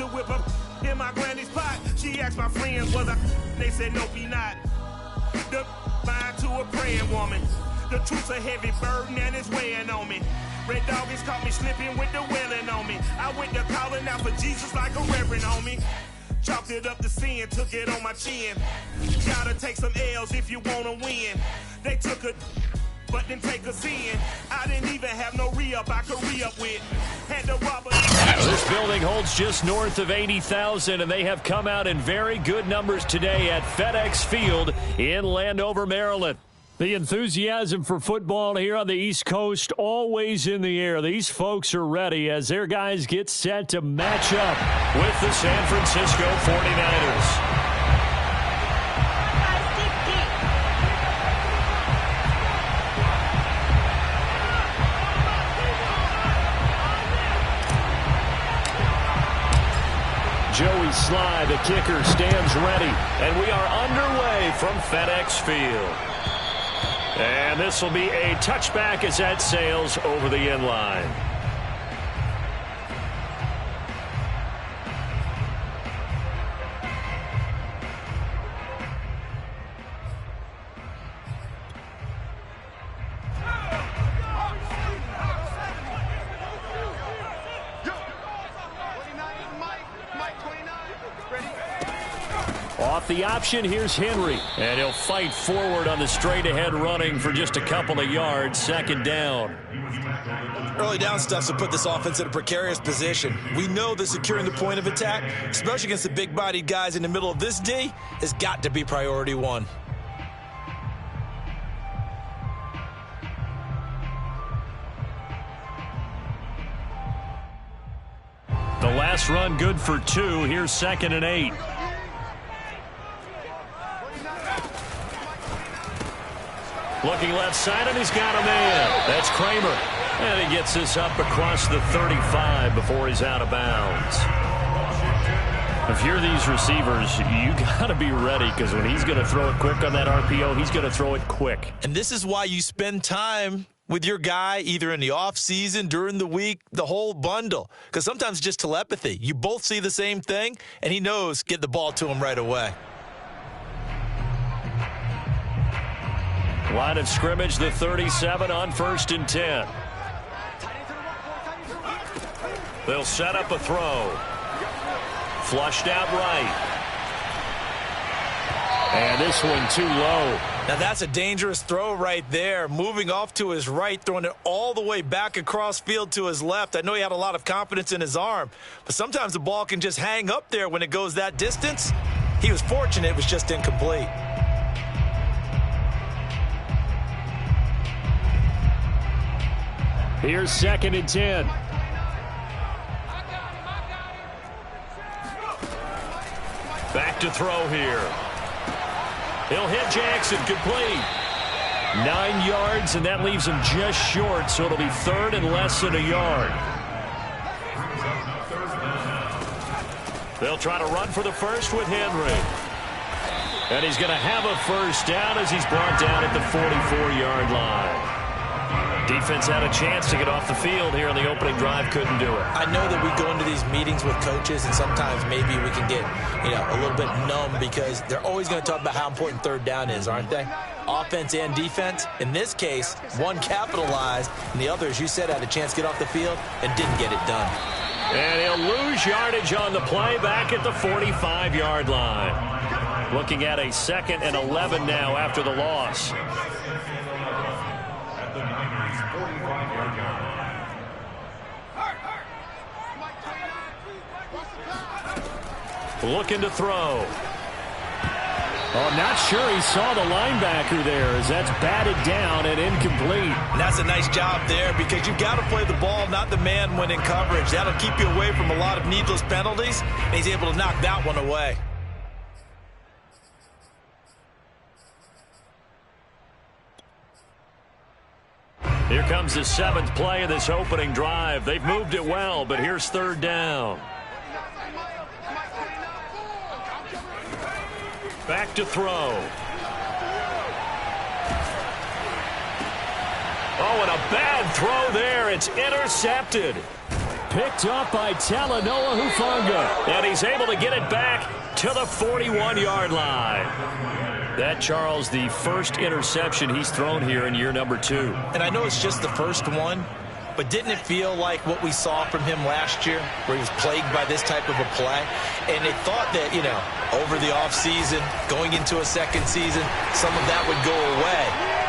to whip up in my granny's pot. She asked my friends, was I? They said, nope, he not. The mind to a praying woman. The truth's a heavy burden and it's weighing on me. Red doggies caught me slipping with the wailing on me. I went to calling out for Jesus like a reverend on me. Chalked it up to sin, took it on my chin. Gotta take some L's if you wanna win. They took a but then take us in. I didn't even have no re-up I could re-up with. Had to rob a... This building holds just north of 80,000, and they have come out in very good numbers today at FedEx Field in Landover, Maryland. The enthusiasm for football here on the East Coast always in the air. These folks are ready as their guys get set to match up with the San Francisco 49ers. Joey Sly, the kicker, stands ready, and we are underway from FedEx Field. And this will be a touchback as that sails over the end line. Off the option, here's Henry. And he'll fight forward on the straight-ahead running for just a couple of yards. Second down. Early down stuff to put this offense in a precarious position. We know that securing the point of attack, especially against the big-bodied guys in the middle of this D, has got to be priority one. The last run good for 2. Here's 2nd and 8. Looking left side, and he's got a man. That's Kramer. And he gets this up across the 35 before he's out of bounds. If you're these receivers, you got to be ready, because when he's going to throw it quick on that RPO, he's going to throw it quick. And this is why you spend time with your guy either in the offseason, during the week, the whole bundle. Because sometimes it's just telepathy. You both see the same thing, and he knows get the ball to him right away. Line of scrimmage, the 37 on 1st and 10. They'll set up a throw. Flushed out right. And this one too low. Now that's a dangerous throw right there. Moving off to his right, throwing it all the way back across field to his left. I know he had a lot of confidence in his arm, but sometimes the ball can just hang up there when it goes that distance. He was fortunate it was just incomplete. Here's 2nd and 10. Back to throw here. He'll hit Jackson, complete. 9 yards, and that leaves him just short, so it'll be 3rd and less than a yard. They'll try to run for the first with Henry. And he's going to have a first down as he's brought down at the 44-yard line. Defense had a chance to get off the field here on the opening drive, couldn't do it. I know that we go into these meetings with coaches, and sometimes maybe we can get, a little bit numb because they're always going to talk about how important 3rd down is, aren't they? Offense and defense. In this case, one capitalized, and the other, as you said, had a chance to get off the field and didn't get it done. And he'll lose yardage on the play back at the 45-yard line. Looking at a 2nd and 11 now after the loss. Looking to throw. Oh, not sure he saw the linebacker there as that's batted down and incomplete. And that's a nice job there because you've got to play the ball, not the man when in coverage. That'll keep you away from a lot of needless penalties, and he's able to knock that one away. Here comes the 7th play of this opening drive. They've moved it well, but here's 3rd down. Back to throw. Oh, and a bad throw there. It's intercepted. picked off by Talanoa Hufanga. And he's able to get it back to the 41-yard line. That, Charles, the first interception he's thrown here in year number 2. And I know it's just the first one, but didn't it feel like what we saw from him last year, where he was plagued by this type of a play? And they thought that, over the offseason, going into a second season, some of that would go away.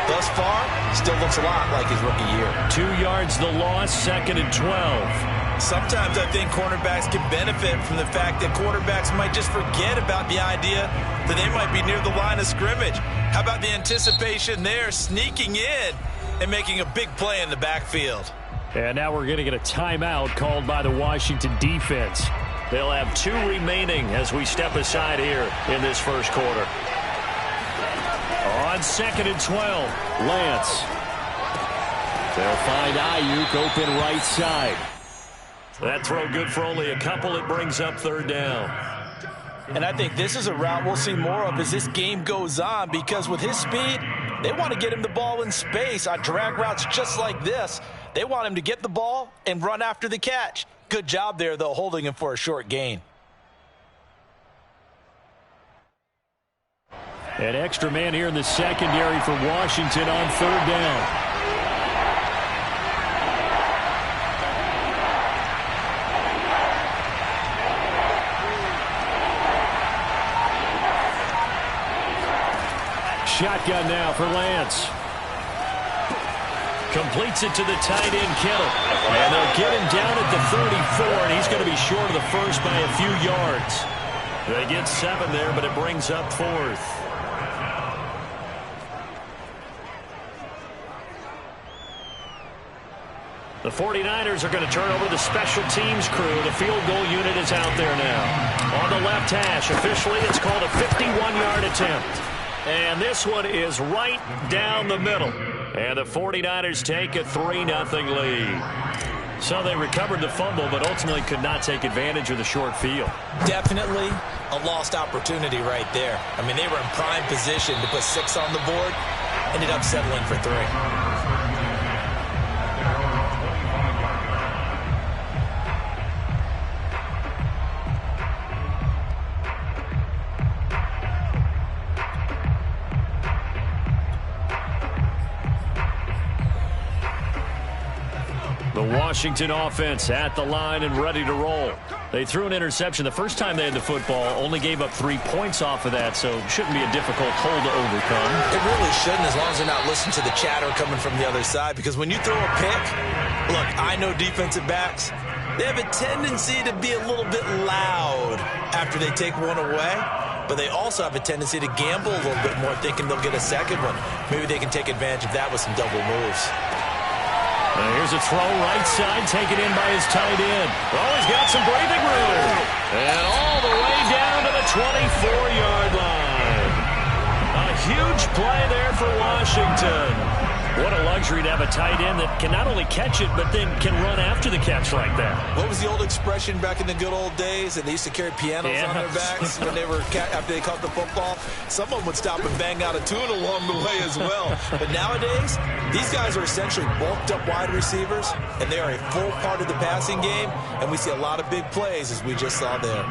Thus far, still looks a lot like his rookie year. 2 yards the loss, 2nd and 12. Sometimes I think cornerbacks can benefit from the fact that quarterbacks might just forget about the idea that they might be near the line of scrimmage. How about the anticipation there, sneaking in and making a big play in the backfield? And now we're going to get a timeout called by the Washington defense. They'll have 2 remaining as we step aside here in this first quarter. On 2nd and 12, Lance. They'll find Ayuk open right side. That throw good for only a couple. It brings up 3rd down. And I think this is a route we'll see more of as this game goes on, because with his speed, they want to get him the ball in space on drag routes just like this. They want him to get the ball and run after the catch. Good job there, though, holding him for a short gain. An extra man here in the secondary for Washington on 3rd down. Shotgun now for Lance. Completes it to the tight end, Kittle. And they'll get him down at the 34, and he's going to be short of the first by a few yards. They get 7 there, but it brings up 4th. The 49ers are going to turn over the special teams crew. The field goal unit is out there now. On the left hash, officially it's called a 51-yard attempt. And this one is right down the middle. And the 49ers take a 3-0 lead. So they recovered the fumble, but ultimately could not take advantage of the short field. Definitely a lost opportunity right there. I mean, they were in prime position to put 6 on the board. Ended up settling for 3. The Washington offense at the line and ready to roll. They threw an interception the first time they had the football, only gave up 3 points off of that, so shouldn't be a difficult hole to overcome. It really shouldn't, as long as they're not listening to the chatter coming from the other side, because when you throw a pick, look, I know defensive backs, they have a tendency to be a little bit loud after they take one away, but they also have a tendency to gamble a little bit more, thinking they'll get a second one. Maybe they can take advantage of that with some double moves. Here's a throw right side, taken in by his tight end. Oh, he's got some breathing room. And all the way down to the 24-yard line. A huge play there for Washington. What a luxury to have a tight end that can not only catch it, but then can run after the catch like that. What was the old expression back in the good old days? And they used to carry pianos on their backs when they were after they caught the football. Someone would stop and bang out a tune along the way as well. But nowadays, these guys are essentially bulked up wide receivers, and they are a full part of the passing game. And we see a lot of big plays, as we just saw there.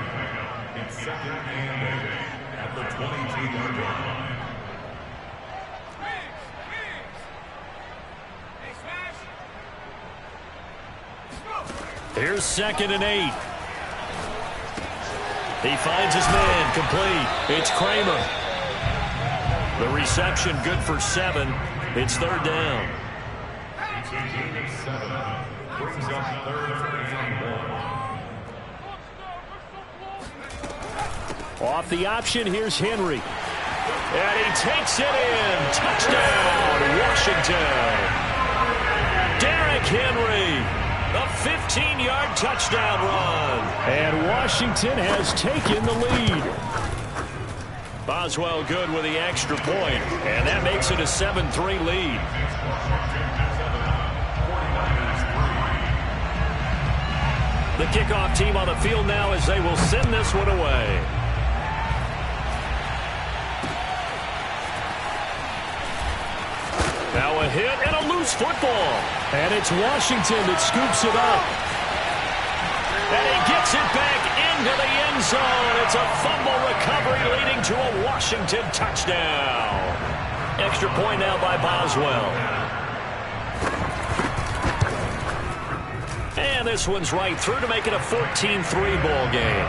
It's second and 8 at the 22-yard line. Here's 2nd and 8. He finds his man, complete. It's Kramer. The reception good for 7. It's 3rd down. It's a gain of 7. Brings up 3rd and 1. Off the option, here's Henry. And he takes it in. Touchdown, Washington. Derrick Henry. A 15-yard touchdown run. And Washington has taken the lead. Boswell good with the extra point. And that makes it a 7-3 lead. The kickoff team on the field now as they will send this one away. Now a hit and a loose football. And it's Washington that scoops it up. And he gets it back into the end zone. It's a fumble recovery leading to a Washington touchdown. Extra point now by Boswell. And this one's right through to make it a 14-3 ball game.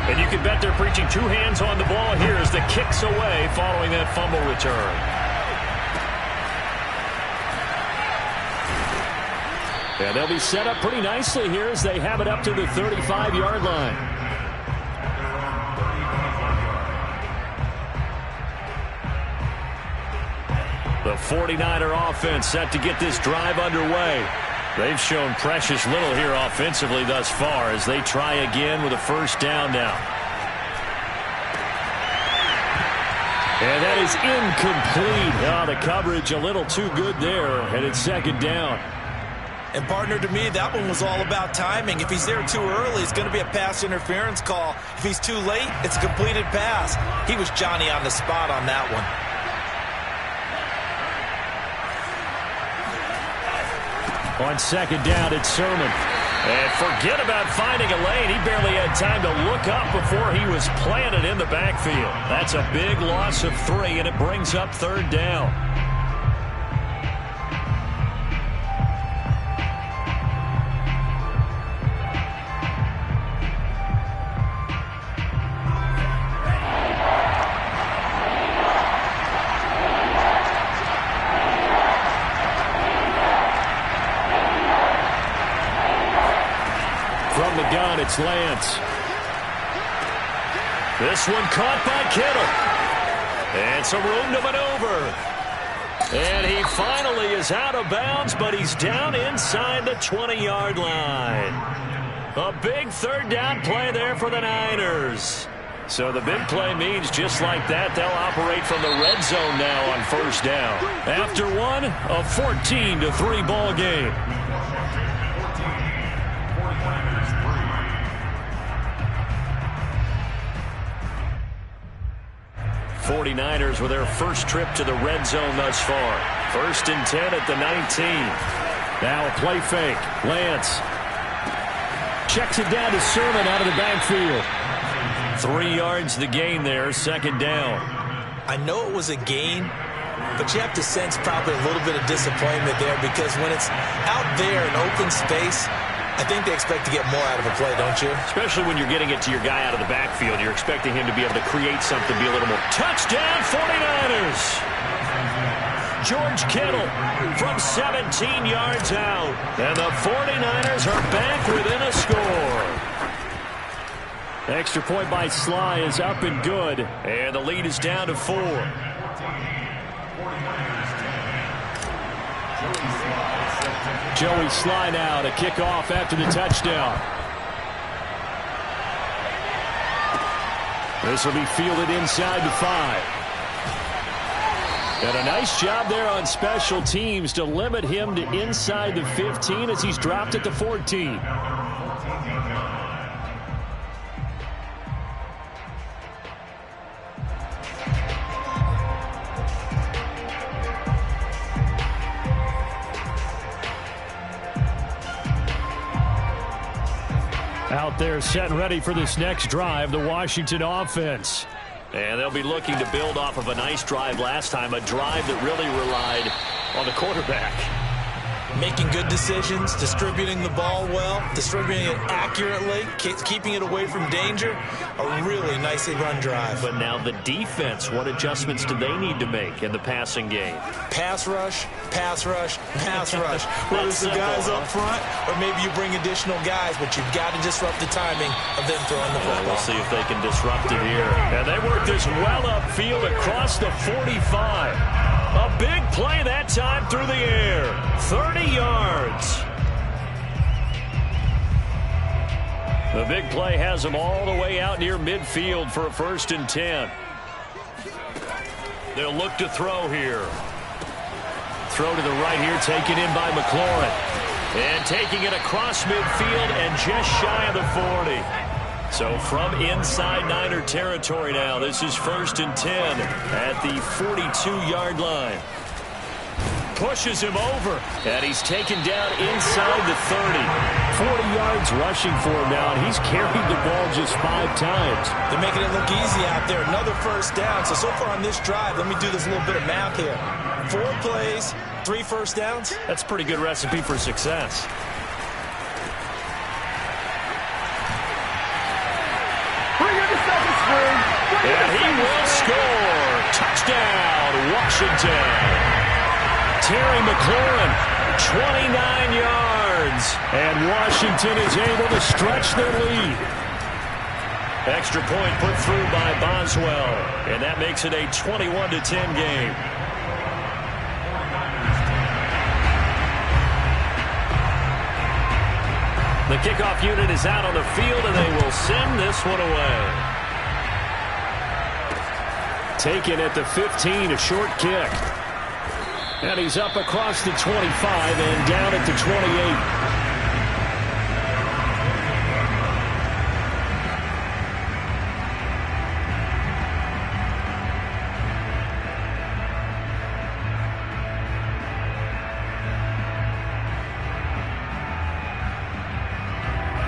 And you can bet they're preaching two hands on the ball here as the kick's away following that fumble return. And they'll be set up pretty nicely here as they have it up to the 35-yard line. The 49er offense set to get this drive underway. They've shown precious little here offensively thus far as they try again with a first down now. And that is incomplete. Oh, the coverage a little too good there, and it's second down. And, partner, to me, that one was all about timing. If he's there too early, it's going to be a pass interference call. If he's too late, it's a completed pass. He was Johnny on the spot on that one. On second down, it's Sermon. And forget about finding a lane. He barely had time to look up before he was planted in the backfield. That's a big loss of 3, and it brings up third down. It's Lance. This one caught by Kittle. And some room to maneuver. And he finally is out of bounds, but he's down inside the 20-yard line. A big third down play there for the Niners. So the big play means just like that, they'll operate from the red zone now on first down. After one, a 14-3 ball game. 49ers with their first trip to the red zone thus far. First and 10 at the 19. Now a play fake. Lance checks it down to Sermon out of the backfield. 3 yards the gain there, second down. I know it was a gain, but you have to sense probably a little bit of disappointment there because when it's out there in open space, I think they expect to get more out of a play, don't you? Especially when you're getting it to your guy out of the backfield. You're expecting him to be able to create something, be a little more. Touchdown, 49ers! George Kittle from 17 yards out. And the 49ers are back within a score. Extra point by Sly is up and good. And the lead is down to 4. Joey Sly now to kick off after the touchdown. This will be fielded inside the 5. And a nice job there on special teams to limit him to inside the 15 as he's dropped at the 14. Out there set and ready for this next drive, the Washington offense. And they'll be looking to build off of a nice drive last time, a drive that really relied on the quarterback. Making good decisions, distributing the ball well, distributing it accurately, keeping it away from danger. A really nicely run drive. But now the defense, what adjustments do they need to make in the passing game? Pass rush, pass rush, pass rush. Whether it's the guys up front or maybe you bring additional guys, but you've got to disrupt the timing of them throwing the football. We'll see if they can disrupt it here. And they work this well upfield across the 45. A big play that time through the air. 30 yards. The big play has them all the way out near midfield for a first and 10. They'll look to throw here. Throw to the right here, taken in by McLaurin. And taking it across midfield and just shy of the 40. So from inside Niner territory now, this is first and 10 at the 42-yard line. pushes him over, and he's taken down inside the 30. 40 yards rushing for him now, and he's carried the ball just 5 times. They're making it look easy out there. Another first down. So far on this drive, let me do this little bit of math here. 4 plays, 3 first downs. That's a pretty good recipe for success. And he will score. Touchdown, Washington. Terry McLaurin, 29 yards. And Washington is able to stretch their lead. Extra point put through by Boswell. And that makes it a 21-10 game. The kickoff unit is out on the field, and they will send this one away. Taken at the 15, a short kick. And he's up across the 25 and down at the 28.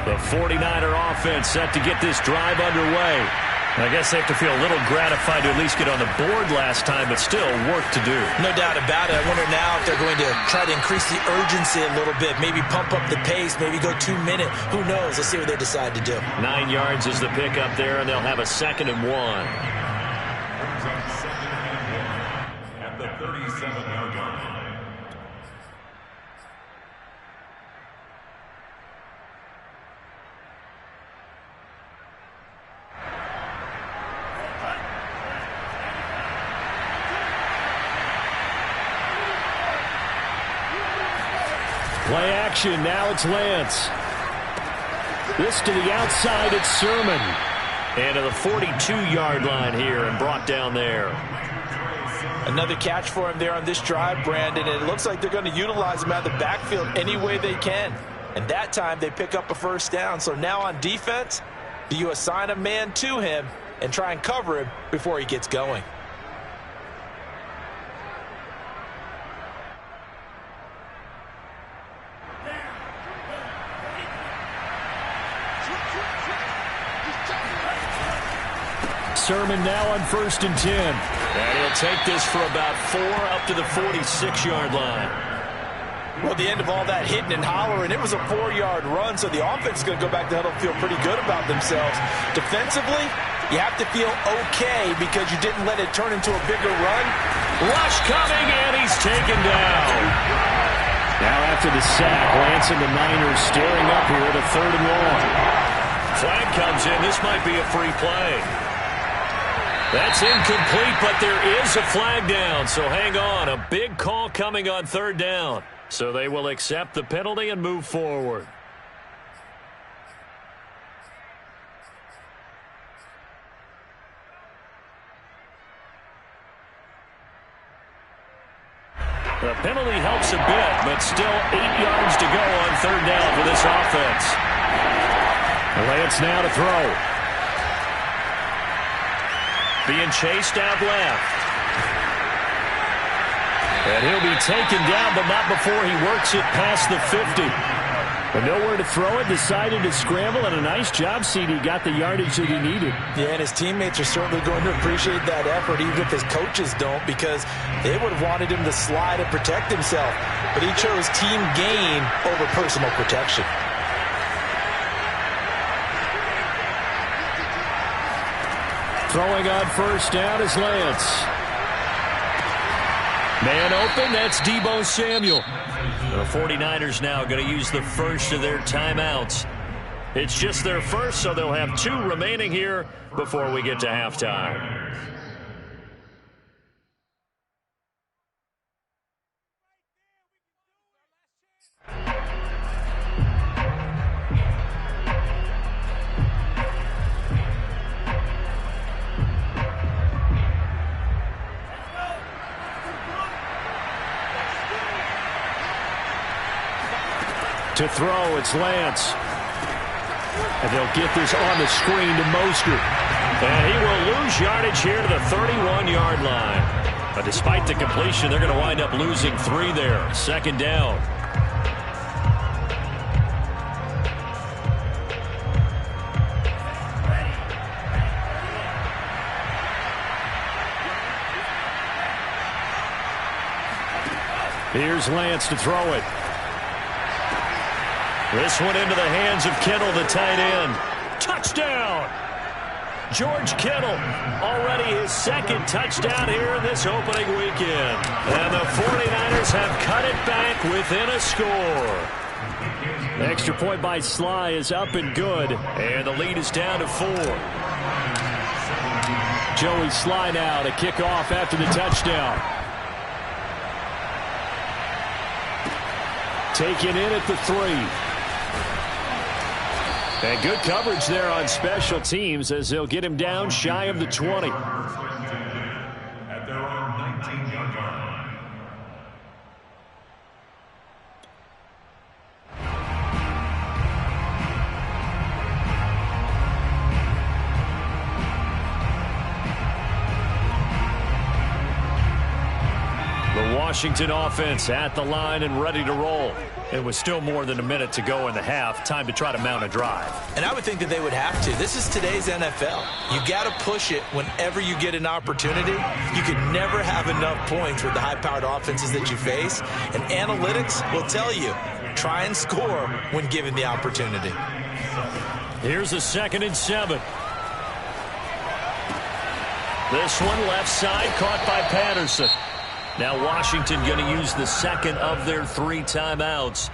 The 49er offense set to get this drive underway. I guess they have to feel a little gratified to at least get on the board last time, but still work to do. No doubt about it. I wonder now if they're going to try to increase the urgency a little bit, maybe pump up the pace, maybe go 2-minute. Who knows? Let's see what they decide to do. 9 yards is the pick up there, and they'll have a 2nd and 1. At the 37-yard line. Play action, now it's Lance. This to the outside, it's Sermon. And to the 42-yard line here and brought down there. Another catch for him there on this drive, Brandon. And it looks like they're going to utilize him out of the backfield any way they can. And that time they pick up a first down. So now on defense, do you assign a man to him and try and cover him before he gets going? Sermon now on 1st and 10. And he'll take this for about 4 up to the 46-yard line. Well, the end of all that hitting and hollering, it was a 4-yard run, so the offense is going to go back to huddle and feel pretty good about themselves. Defensively, you have to feel okay because you didn't let it turn into a bigger run. Rush coming, and he's taken down. Now after the sack, Lance and the Niners staring up here at a 3rd and long. Flag comes in. This might be a free play. That's incomplete, but there is a flag down, so hang on. A big call coming on 3rd down. So they will accept the penalty and move forward. The penalty helps a bit, but still 8 yards to go on 3rd down for this offense. Lance now to throw. Being chased out left. And he'll be taken down, but not before he works it past the 50. But nowhere to throw it, decided to scramble, and a nice job, CD. Got the yardage that he needed. Yeah, and his teammates are certainly going to appreciate that effort, even if his coaches don't, because they would have wanted him to slide and protect himself. But he chose team gain over personal protection. Throwing on 1st down is Lance. Man open, that's Deebo Samuel. The 49ers now going to use the first of their timeouts. It's just their first, so they'll have 2 remaining here before we get to halftime. To throw, it's Lance. And they'll get this on the screen to Mostert. And he will lose yardage here to the 31-yard line. But despite the completion, they're going to wind up losing 3 there. Second down. Here's Lance to throw it. This one into the hands of Kittle, the tight end. Touchdown! George Kittle, already his second touchdown here in this opening weekend. And the 49ers have cut it back within a score. Extra point by Sly is up and good. And the lead is down to 4. Joey Sly now to kick off after the touchdown. Taken in at the 3. And good coverage there on special teams as they'll get him down shy of the 20. At their own 19-yard line. The Washington offense at the line and ready to roll. It was still more than a minute to go in the half. Time to try to mount a drive. And I would think that they would have to. This is today's NFL. You got to push it whenever you get an opportunity. You can never have enough points with the high-powered offenses that you face. And analytics will tell you, try and score when given the opportunity. Here's a 2nd and 7. This one left side caught by Patterson. Now Washington going to use the second of their 3 timeouts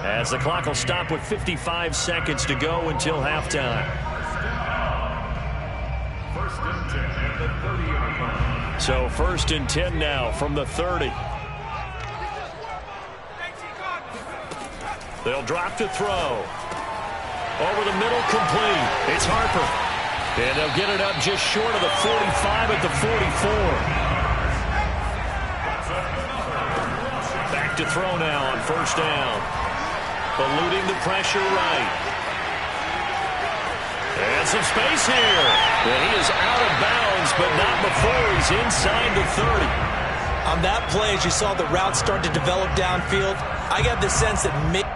as the clock will stop with 55 seconds to go until halftime. First and 10 at the 30-yard line. So 1st and 10 now from the 30. They'll drop to throw. Over the middle, complete. It's Harper. And they'll get it up just short of the 45 at the 44. To throw now on 1st down. Eluding the pressure right. And some space here. And he is out of bounds, but not before he's inside the 30. On that play, as you saw the route start to develop downfield, I got the sense that maybe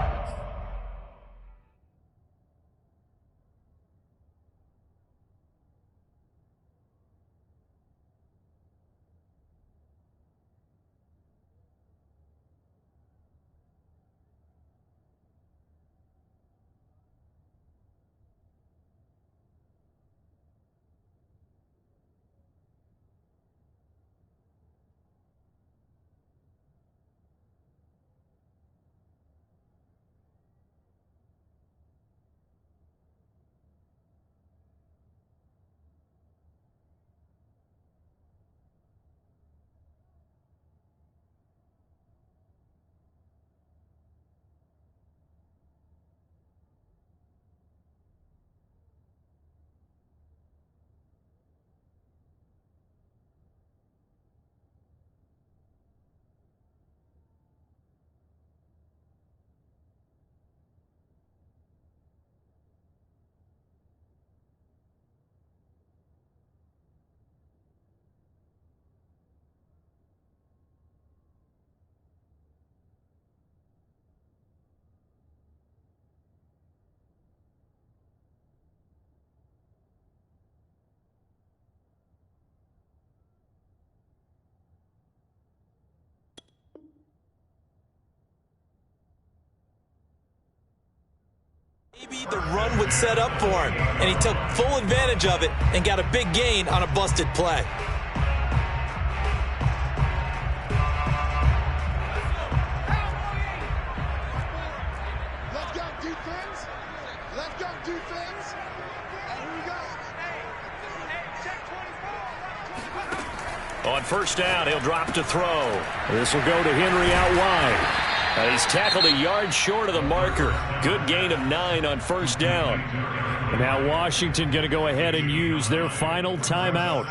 the run would set up for him, and he took full advantage of it and got a big gain on a busted play. Let's go defense. Let's go defense. And here we go. On 1st down, he'll drop to throw. This will go to Henry out wide. He's tackled a yard short of the marker. Good gain of 9 on 1st down. And now Washington going to go ahead and use their final timeout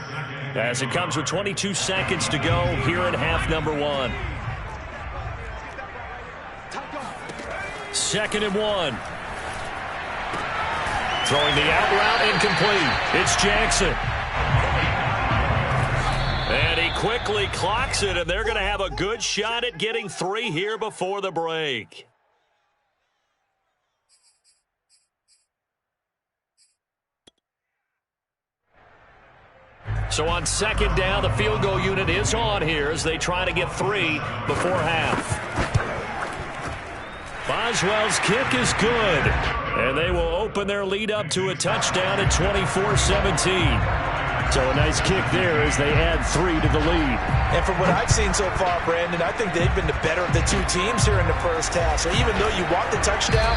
as it comes with 22 seconds to go here in half number 1. 2nd and 1. Throwing the out route incomplete. It's Jackson. And he quickly clocks it, and they're going to have a good shot at getting 3 here before the break. So on second down, the field goal unit is on here as they try to get 3 before half. Boswell's kick is good, and they will open their lead up to a touchdown at 24-17. So a nice kick there as they add 3 to the lead. And from what I've seen so far, Brandon, I think they've been the better of the two teams here in the first half. So even though you want the touchdown,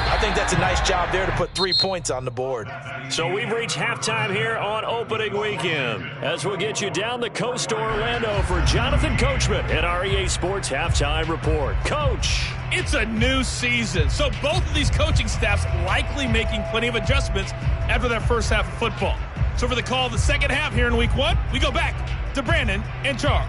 I think that's a nice job there to put 3 points on the board. So we've reached halftime here on opening weekend as we'll get you down the coast to Orlando for Jonathan Coachman at our EA Sports Halftime Report. Coach. It's a new season, so both of these coaching staffs likely making plenty of adjustments after their first half of football. So for the call of the second half here in week 1, we go back to Brandon and Charles.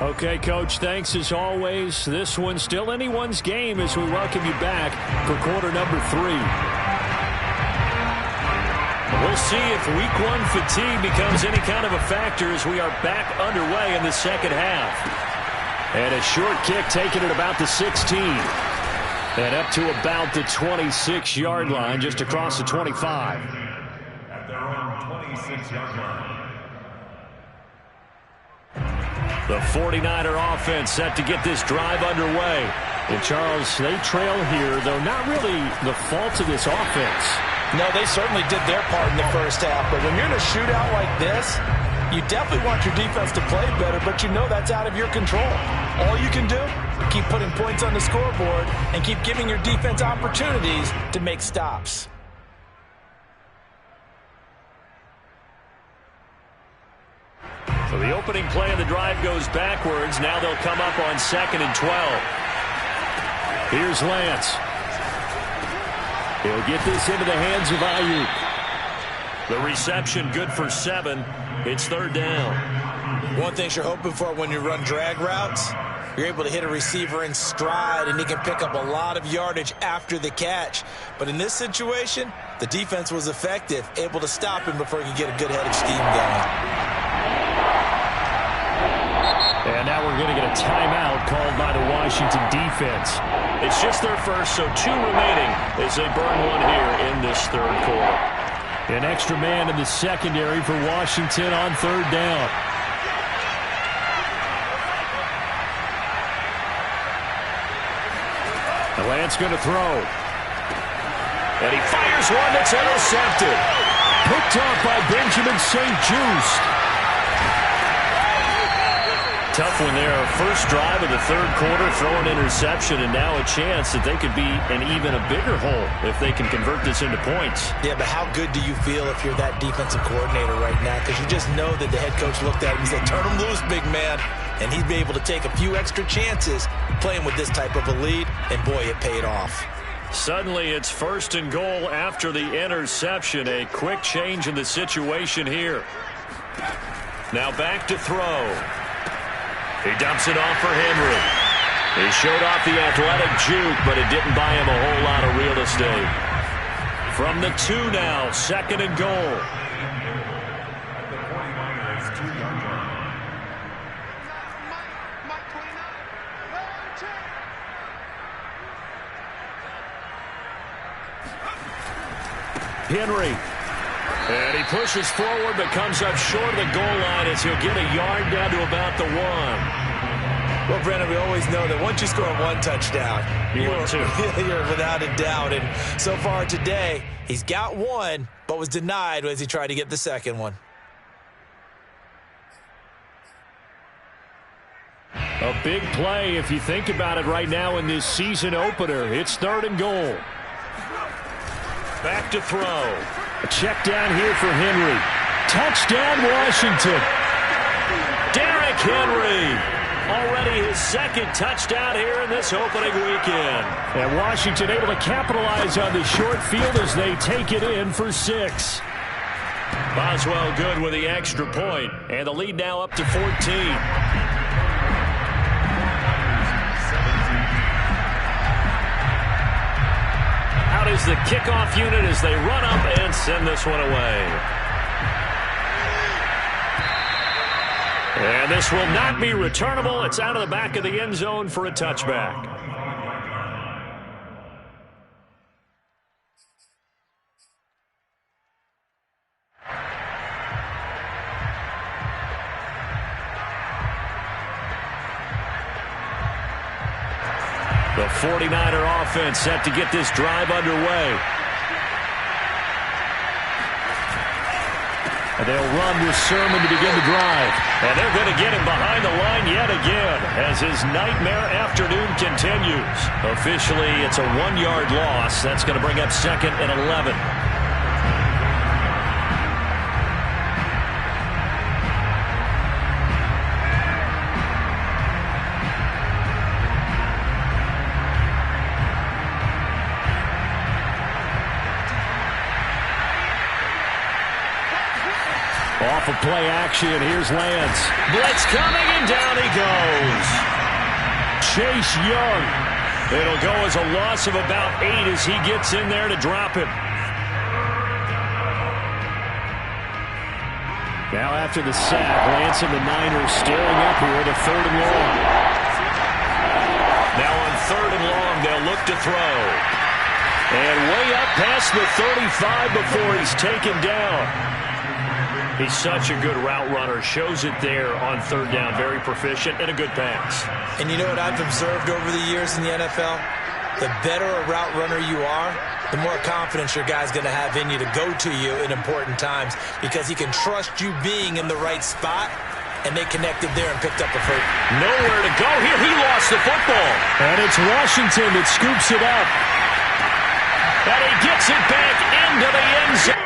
Okay, Coach, thanks as always. This one's still anyone's game as we welcome you back for quarter number 3. We'll see if week 1 fatigue becomes any kind of a factor as we are back underway in the second half. And a short kick taken at about the 16. And up to about the 26-yard line, just across the 25. At their own 26-yard line. The 49er offense set to get this drive underway. And Charles, they trail here, though not really the fault of this offense. No, they certainly did their part in the first half. But when you're in a shootout like this, you definitely want your defense to play better, but you know that's out of your control. All you can do, keep putting points on the scoreboard and keep giving your defense opportunities to make stops. So the opening play of the drive goes backwards. Now they'll come up on 2nd and 12. Here's Lance. He'll get this into the hands of Ayuk. The reception good for 7. It's 3rd down. One thing you're hoping for when you run drag routes, you're able to hit a receiver in stride, and he can pick up a lot of yardage after the catch. But in this situation, the defense was effective, able to stop him before he could get a good head of steam going. And now we're going to get a timeout called by the Washington defense. It's just their first, so 2 remaining as they burn 1 here in this 3rd quarter. An extra man in the secondary for Washington on 3rd down. The Lance going to throw. And he fires one that's intercepted. Picked up by Benjamin St. Juste. Tough one there. First drive of the 3rd quarter, throw an interception, and now a chance that they could be in even a bigger hole if they can convert this into points. Yeah, but how good do you feel if you're that defensive coordinator right now? Because you just know that the head coach looked at him and said, turn him loose, big man. And he'd be able to take a few extra chances playing with this type of a lead, and boy, it paid off. Suddenly, it's 1st and goal after the interception. A quick change in the situation here. Now back to throw. He dumps it off for Henry. He showed off the athletic juke, but it didn't buy him a whole lot of real estate. From the 2 now, 2nd and goal. At the 49ers 2-yard line. Henry. And he pushes forward but comes up short of the goal line as he'll get a yard down to about the 1. Well, Brennan, we always know that once you score 1 touchdown, you're without a doubt. And so far today, he's got 1, but was denied as he tried to get the 2nd one. A big play if you think about it right now in this season opener. It's 3rd and goal. Back to throw. A check down here for Henry. Touchdown, Washington. Derrick Henry. Already his 2nd touchdown here in this opening weekend. And Washington able to capitalize on the short field as they take it in for 6. Boswell good with the extra point, and the lead now up to 14. Out is the kickoff unit as they run up and send this one away. And this will not be returnable. It's out of the back of the end zone for a touchback. The 49er offense set to get this drive underway. And they'll run with Sermon to begin the drive. And they're going to get him behind the line yet again as his nightmare afternoon continues. Officially, it's a 1-yard loss. That's going to bring up 2nd and 11. Off of play action, here's Lance. Blitz coming, and down he goes. Chase Young. It'll go as a loss of about 8 as he gets in there to drop him. Now after the sack, Lance and the Niners staring up here to 3rd and long. Now on 3rd and long, they'll look to throw. And way up past the 35 before he's taken down. He's such a good route runner. Shows it there on 3rd down. Very proficient and a good pass. And you know what I've observed over the years in the NFL? The better a route runner you are, the more confidence your guy's going to have in you to go to you in important times because he can trust you being in the right spot, and they connected there and picked up a first. Nowhere to go here. He lost the football. And it's Washington that scoops it up. And he gets it back into the end zone.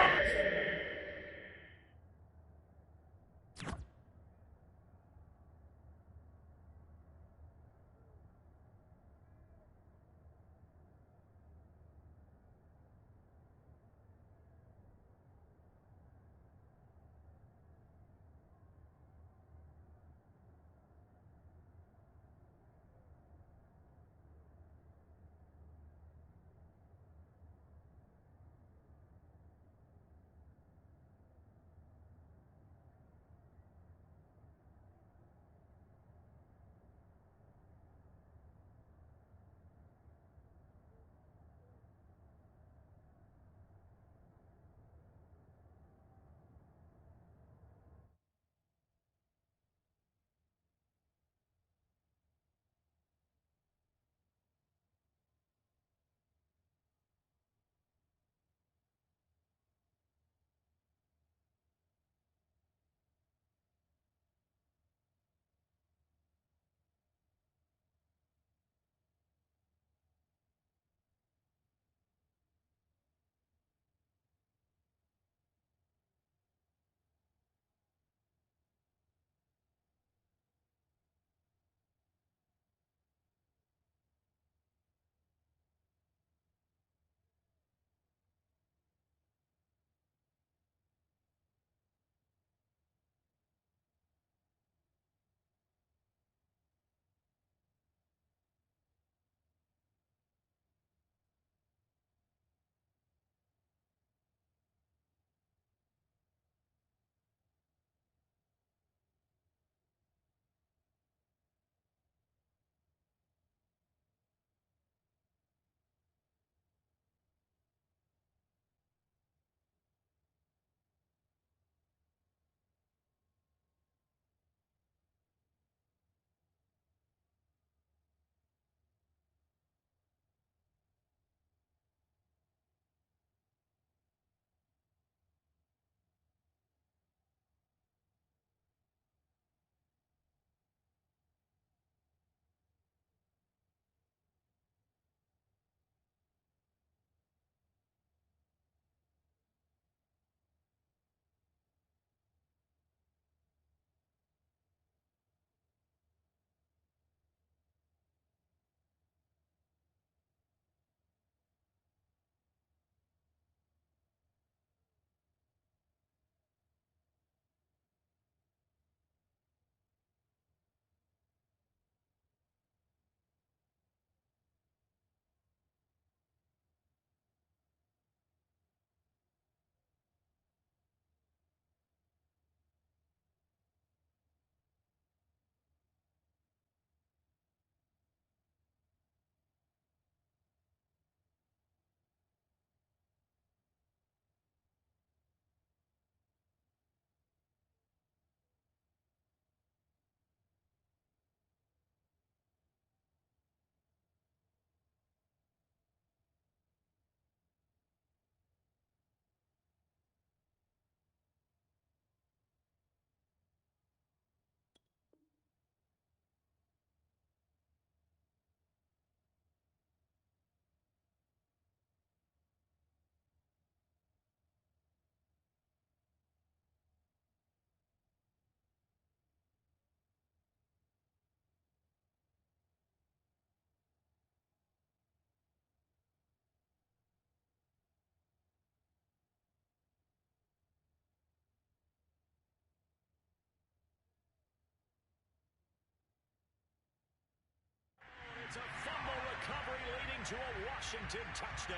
leading to a Washington touchdown.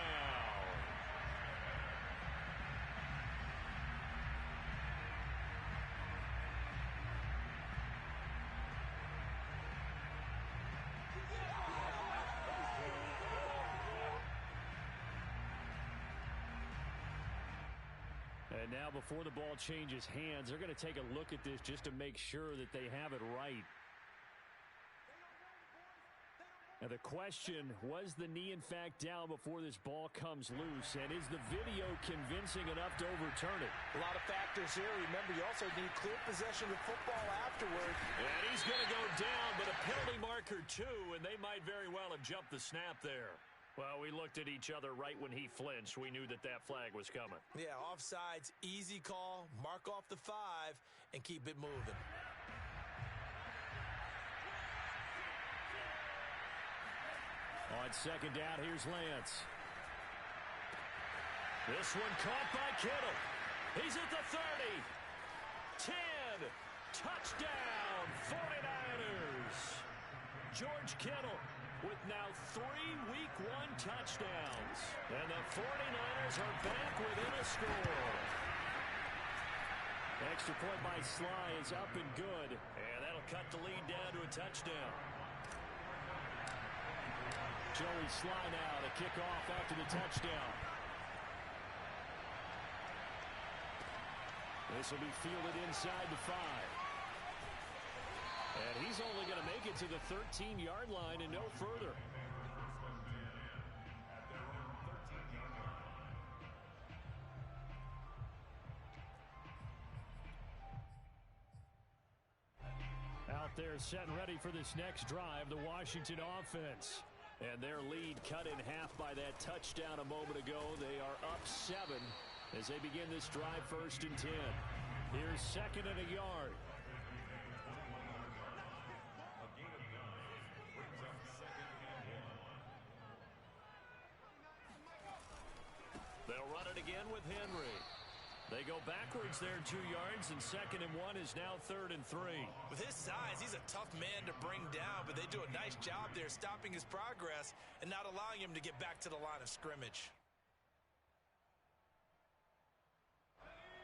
And now before the ball changes hands, they're going to take a look at this just to make sure that they have it right. Now the question, was the knee in fact down before this ball comes loose? And is the video convincing enough to overturn it? A lot of factors here. Remember, you also need clear possession of the football afterward. And he's going to go down, but a penalty marker too, and they might very well have jumped the snap there. Well, we looked at each other right when he flinched. We knew that that flag was coming. Yeah, offsides, easy call, mark off the 5, and keep it moving. On second down, here's Lance. This one caught by Kittle. He's at the 30. 10. Touchdown, 49ers. George Kittle with now 3 Week 1 touchdowns. And the 49ers are back within a score. Extra point by Sly is up and good. And that'll cut the lead down to a touchdown. Joey Sly now to kick off after the touchdown. This will be fielded inside the 5. And he's only going to make it to the 13-yard line and no further. Out there set and ready for this next drive, the Washington offense. And their lead cut in half by that touchdown a moment ago. They are up 7 as they begin this drive, 1st and 10. Here's 2nd and a yard. They'll run it again with Henry. They go backwards there 2 yards, and 2nd and 1 is now 3rd and 3. With his size, he's a tough man to bring down, but they do a nice job there stopping his progress and not allowing him to get back to the line of scrimmage.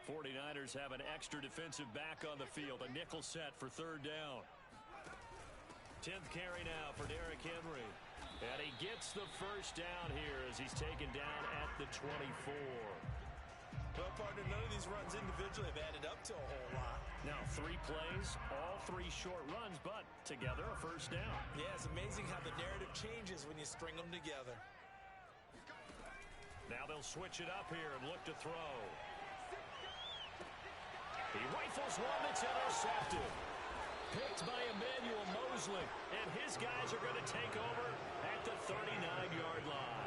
49ers have an extra defensive back on the field, a nickel set for 3rd down. 10th carry now for Derrick Henry. And he gets the 1st down here as he's taken down at the 24. Well, partner, none of these runs individually have added up to a whole lot. Now 3 plays, all 3 short runs, but together a 1st down. Yeah, it's amazing how the narrative changes when you string them together. Now they'll switch it up here and look to throw. He rifles one that's intercepted. Picked by Emmanuel Mosley, and his guys are going to take over at the 39-yard line.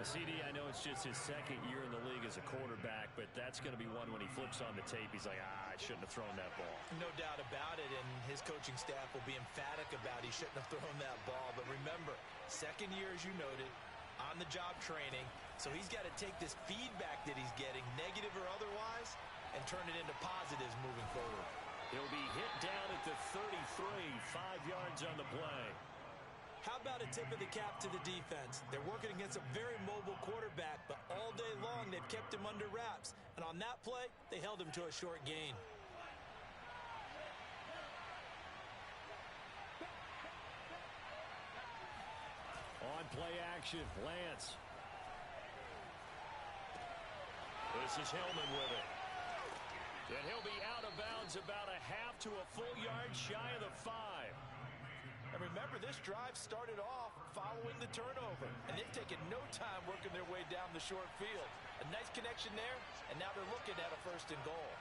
CD, I know it's just his 2nd year in the league as a quarterback, but that's going to be one when he flips on the tape. He's like, I shouldn't have thrown that ball. No doubt about it, and his coaching staff will be emphatic about he shouldn't have thrown that ball. But remember, 2nd year, as you noted, on-the-job training, so he's got to take this feedback that he's getting, negative or otherwise, and turn it into positives moving forward. He'll be hit down at the 33, 5 yards on the play. How about a tip of the cap to the defense? They're working against a very mobile quarterback, but all day long they've kept him under wraps. And on that play, they held him to a short gain. On play action, Lance. This is Hillman with it. And he'll be out of bounds about a half to a full yard shy of the 5. And remember, this drive started off following the turnover, and they've taken no time working their way down the short field. A nice connection there, and now they're looking at a 1st and goal.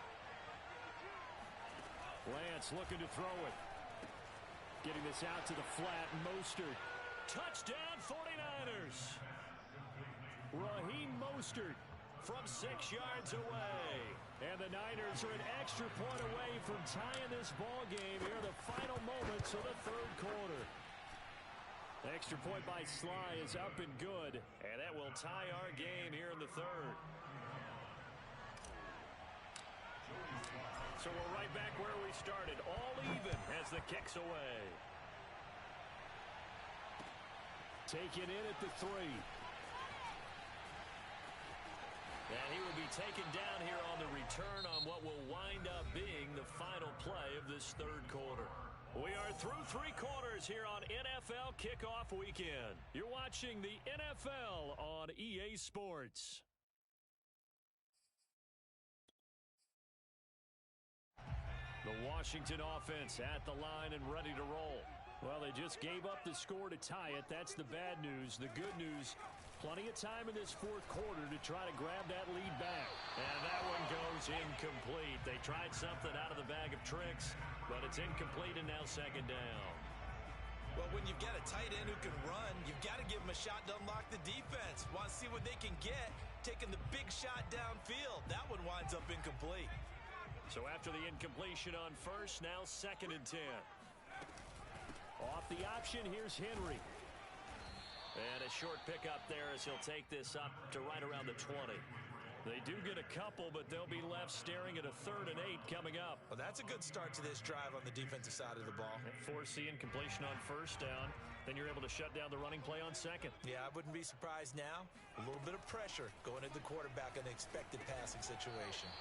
Lance looking to throw it. Getting this out to the flat, Mostert. Touchdown, 49ers. Raheem Mostert from 6 yards away. And the Niners are an extra point away from tying this ball game here in the final moments of the 3rd quarter. The extra point by Sly is up and good, and that will tie our game here in the 3rd. So we're right back where we started, all even as the kick's away. taken in at the 3. And he will be taken down here on the return on what will wind up being the final play of this third quarter. We are through 3 quarters here on NFL Kickoff Weekend. You're watching the NFL on EA Sports. The Washington offense at the line and ready to roll. Well, they just gave up the score to tie it. That's the bad news. The good news, plenty of time in this fourth quarter to try to grab that lead back. And that one goes incomplete. They tried something out of the bag of tricks, but it's incomplete and now second down. Well, when you've got a tight end who can run, you've got to give him a shot to unlock the defense. Want to see what they can get, taking the big shot downfield. That one winds up incomplete. So after the incompletion on first, now 2nd and 10. Off the option, here's Henry. And a short pickup there as he'll take this up to right around the 20. They do get a couple, but they'll be left staring at a 3rd and 8 coming up. Well, that's a good start to this drive on the defensive side of the ball. Force the incompletion on first down. Then you're able to shut down the running play on second. Yeah, I wouldn't be surprised now. A little bit of pressure going at the quarterback in an expected passing situation.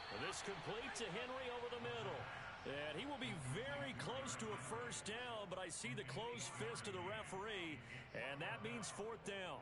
Well, this complete to Henry over the middle. And he will be very close to a first down, but I see the closed fist of the referee, and that means 4th down.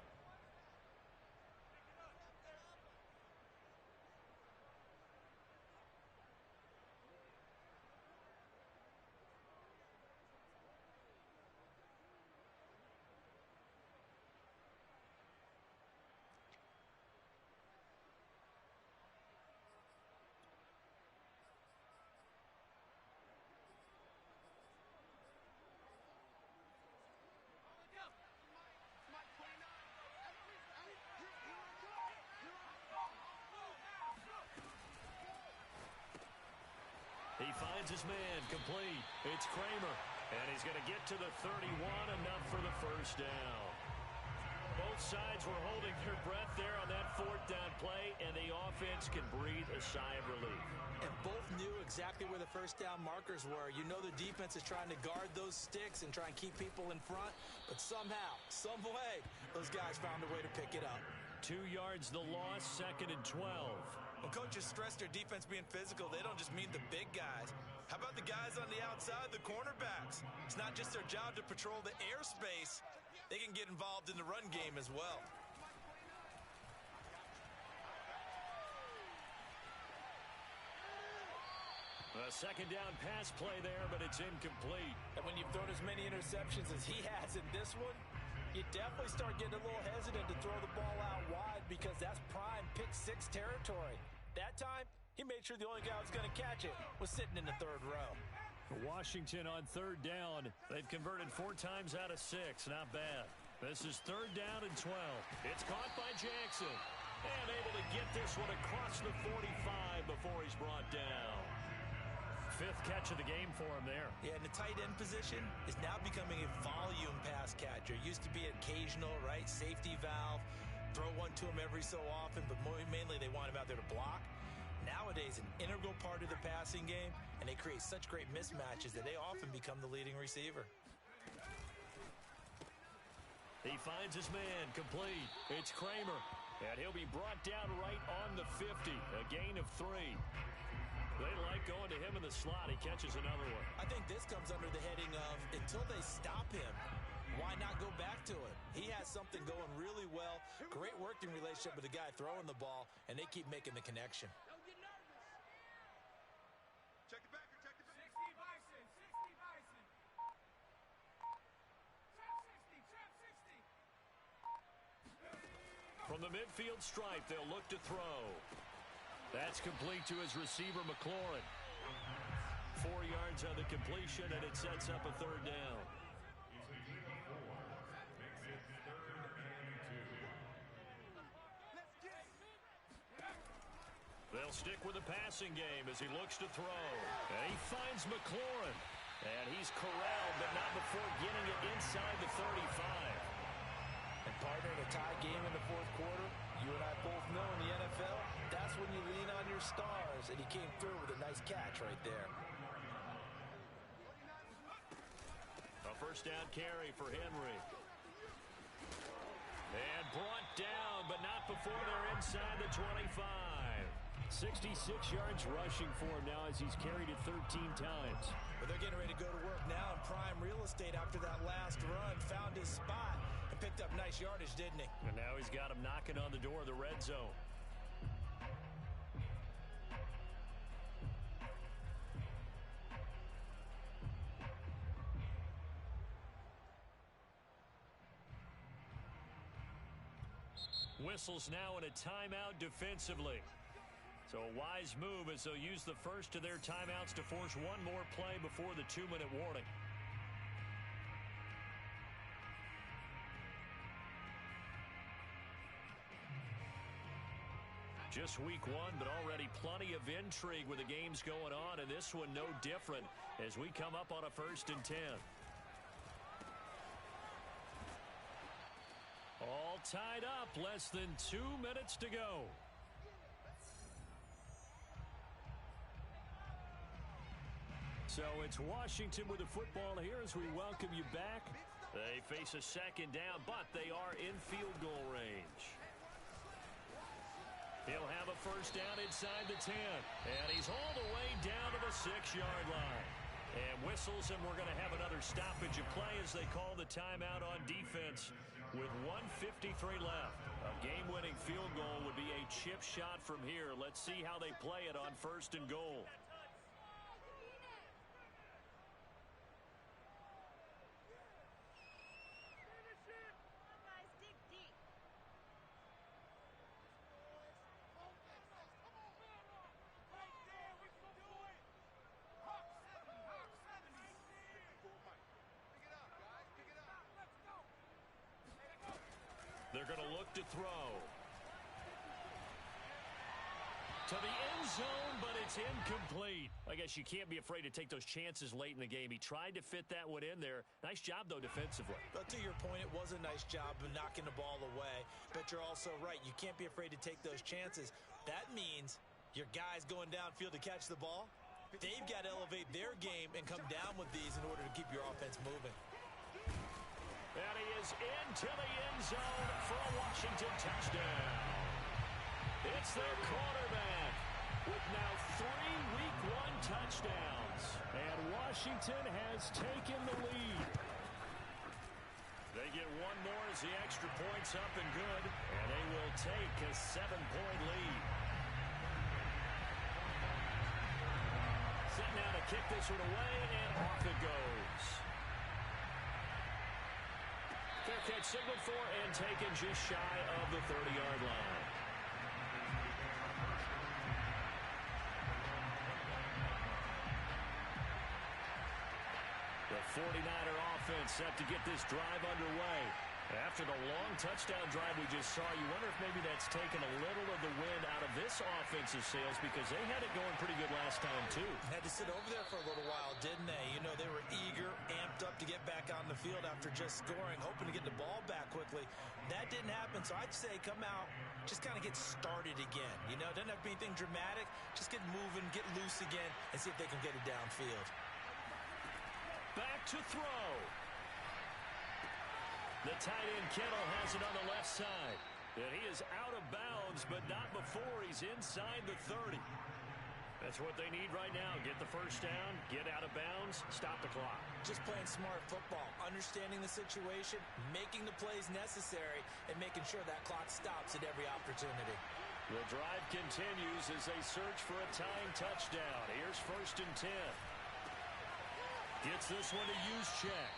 He finds his man, complete. It's Kramer, and he's going to get to the 31, enough for the first down. Both sides were holding their breath there on that 4th down play, and the offense can breathe a sigh of relief. And both knew exactly where the first down markers were. You know the defense is trying to guard those sticks and try and keep people in front, but somehow, some way, those guys found a way to pick it up. 2 yards the loss, 2nd and 12. When coaches stress their defense being physical, they don't just mean the big guys. How about the guys on the outside, the cornerbacks? It's not just their job to patrol the airspace. They can get involved in the run game as well. A 2nd down pass play there, but it's incomplete. And when you've thrown as many interceptions as he has in this one, you definitely start getting a little hesitant to throw the ball out wide because that's prime pick 6 territory. That time, he made sure the only guy who was going to catch it was sitting in the 3rd row. Washington on 3rd down. They've converted 4 times out of 6. Not bad. This is 3rd down and 12. It's caught by Jackson. And able to get this one across the 45 before he's brought down. 5th catch of the game for him there. Yeah, and the tight end position is now becoming a volume pass catcher. Used to be occasional, right? Safety valve. Throw one to him every so often, but mainly they want him out there to block. Nowadays, an integral part of the passing game, and they create such great mismatches that they often become the leading receiver. He finds his man, complete. It's Kramer, and he'll be brought down right on the 50. A gain of 3. They like going to him in the slot. He catches another one. I think this comes under the heading of until they stop him, why not go back to it? He has something going really well. Great working relationship with the guy throwing the ball, and they keep making the connection. Don't get nervous. Check the backer, check the backer. 60 Bison, 60 Bison. Trap 60, trap 60. From the midfield stripe, they'll look to throw. That's complete to his receiver, McLaurin. 4 yards on the completion, and it sets up a 3rd down. He's a gain of 4. Makes it 3rd and 2. Let's get it. They'll stick with the passing game as he looks to throw. And he finds McLaurin. And he's corralled, but not before getting it inside the 35. And partner, in a tie game in the 4th quarter, you and I both know in the NFL, that's when you lean on your stars, and he came through with a nice catch right there. A 1st down carry for Henry. inside the 25. 66 yards rushing for him now as he's carried it 13 times. But they're getting ready to go to work now in prime real estate after that last run. Found his spot and picked up nice yardage, didn't he? And now he's got him knocking on the door of the red zone. Whistles now in a timeout defensively. So a wise move as they'll use the first of their timeouts to force one more play before the 2-minute warning. Just week one, but already plenty of intrigue with the games going on, and this one no different as we come up on a 1st and 10. All tied up, less than 2 minutes to go. So it's Washington with the football here as we welcome you back. They face a 2nd down, but they are in field goal range. He'll have a 1st down inside the 10, and he's all the way down to the 6-yard line. And whistles, and we're going to have another stoppage of play as they call the timeout on defense with 1:53 left. A game-winning field goal would be a chip shot from here. Let's see how they play it on 1st and goal. They're going to look to throw. To the end zone, but it's incomplete. I guess you can't be afraid to take those chances late in the game. He tried to fit that one in there. Nice job, though, defensively. But to your point, it was a nice job of knocking the ball away. But you're also right. You can't be afraid to take those chances. That means your guys going downfield to catch the ball, they've got to elevate their game and come down with these in order to keep your offense moving. And he is into the end zone for a Washington touchdown. It's their quarterback with now 3 Week 1 touchdowns. And Washington has taken the lead. They get one more as the extra point's up and good. And they will take a 7-point lead. Set now to kick this one away, and off it goes. Fair catch signaled for and taken just shy of the 30-yard line. The 49er offense set to get this drive underway. After the long touchdown drive we just saw, you wonder if maybe that's taken a little of the wind out of this offensive sails because they had it going pretty good last time, too. Had to sit over there for a little while, didn't they? You know, they were eager, amped up to get back on the field after just scoring, hoping to get the ball back quickly. That didn't happen, so I'd say come out, just kind of get started again. You know, it doesn't have to be anything dramatic. Just get moving, get loose again, and see if they can get it downfield. Back to throw. The tight end Kittle has it on the left side. And he is out of bounds, but not before he's inside the 30. That's what they need right now. Get the 1st down, get out of bounds, stop the clock. Just playing smart football, understanding the situation, making the plays necessary, and making sure that clock stops at every opportunity. The drive continues as they search for a tying touchdown. Here's 1st and 10. Gets this one to Juszczyk.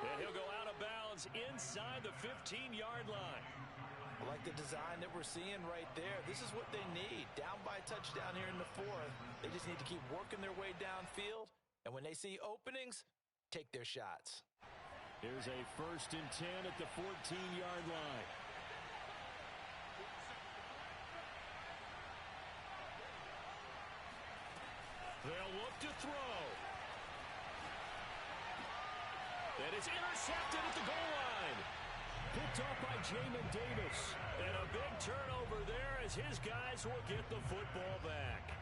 And he'll go out of bounds inside the 15-yard line. I like the design that we're seeing right there. This is what they need. Down by a touchdown here in the 4th. They just need to keep working their way downfield. And when they see openings, take their shots. Here's a 1st and 10 at the 14-yard line. They'll look to throw. And it's intercepted at the goal line. Picked off by Jamin Davis. And a big turnover there as his guys will get the football back.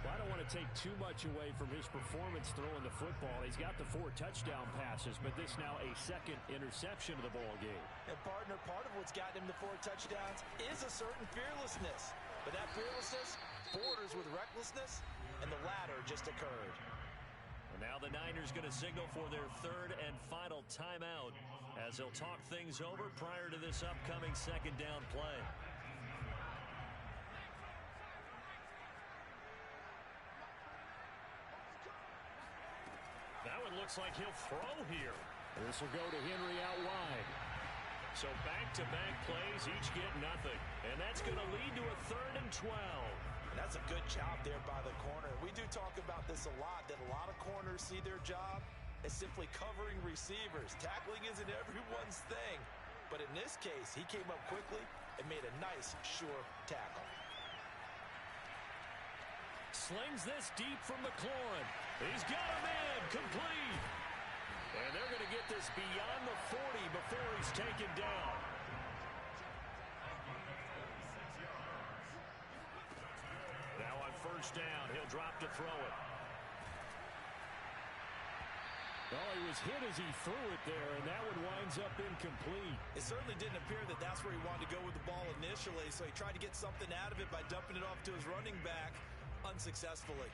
Well, I don't want to take too much away from his performance throwing the football. He's got the 4 touchdown passes, but this now a second interception of the ball game. And, partner, part of what's gotten him the 4 touchdowns is a certain fearlessness. But that fearlessness borders with recklessness, and the latter just occurred. And now the Niners going to signal for their 3rd and final timeout as they'll talk things over prior to this upcoming 2nd down play. That one looks like he'll throw here. This will go to Henry out wide. So back-to-back plays, each get nothing. And that's going to lead to a 3rd and 12. And that's a good job there by the corner. We do talk about this a lot, that a lot of corners see their job as simply covering receivers. Tackling isn't everyone's thing. But in this case, he came up quickly and made a nice, sure tackle. Slings this deep from McLaurin. He's got him in, complete. And they're going to get this beyond the 40 before he's taken down. Now on 1st down, he'll drop to throw it. Well, he was hit as he threw it there, and that one winds up incomplete. It certainly didn't appear that that's where he wanted to go with the ball initially, so he tried to get something out of it by dumping it off to his running back unsuccessfully.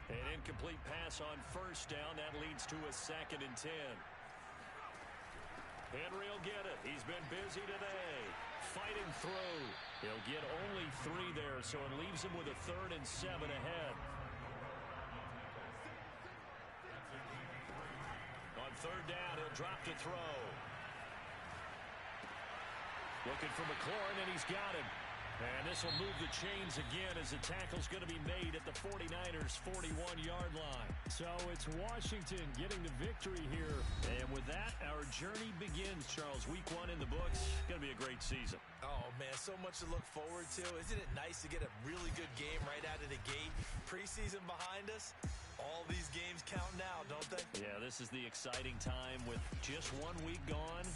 An incomplete pass on 1st down. That leads to a 2nd and 10. Henry will get it. He's been busy today. Fighting through. He'll get only 3 there, so it leaves him with a 3rd and 7 ahead. On 3rd down, he'll drop to throw. Looking for McLaurin, and he's got him. And this will move the chains again as the tackle's going to be made at the 49ers' 41-yard line. So it's Washington getting the victory here. And with that, our journey begins, Charles. Week 1 in the books. Going to be a great season. Oh, man, so much to look forward to. Isn't it nice to get a really good game right out of the gate? Preseason behind us. All these games count now, don't they? Yeah, this is the exciting time with just 1 week gone.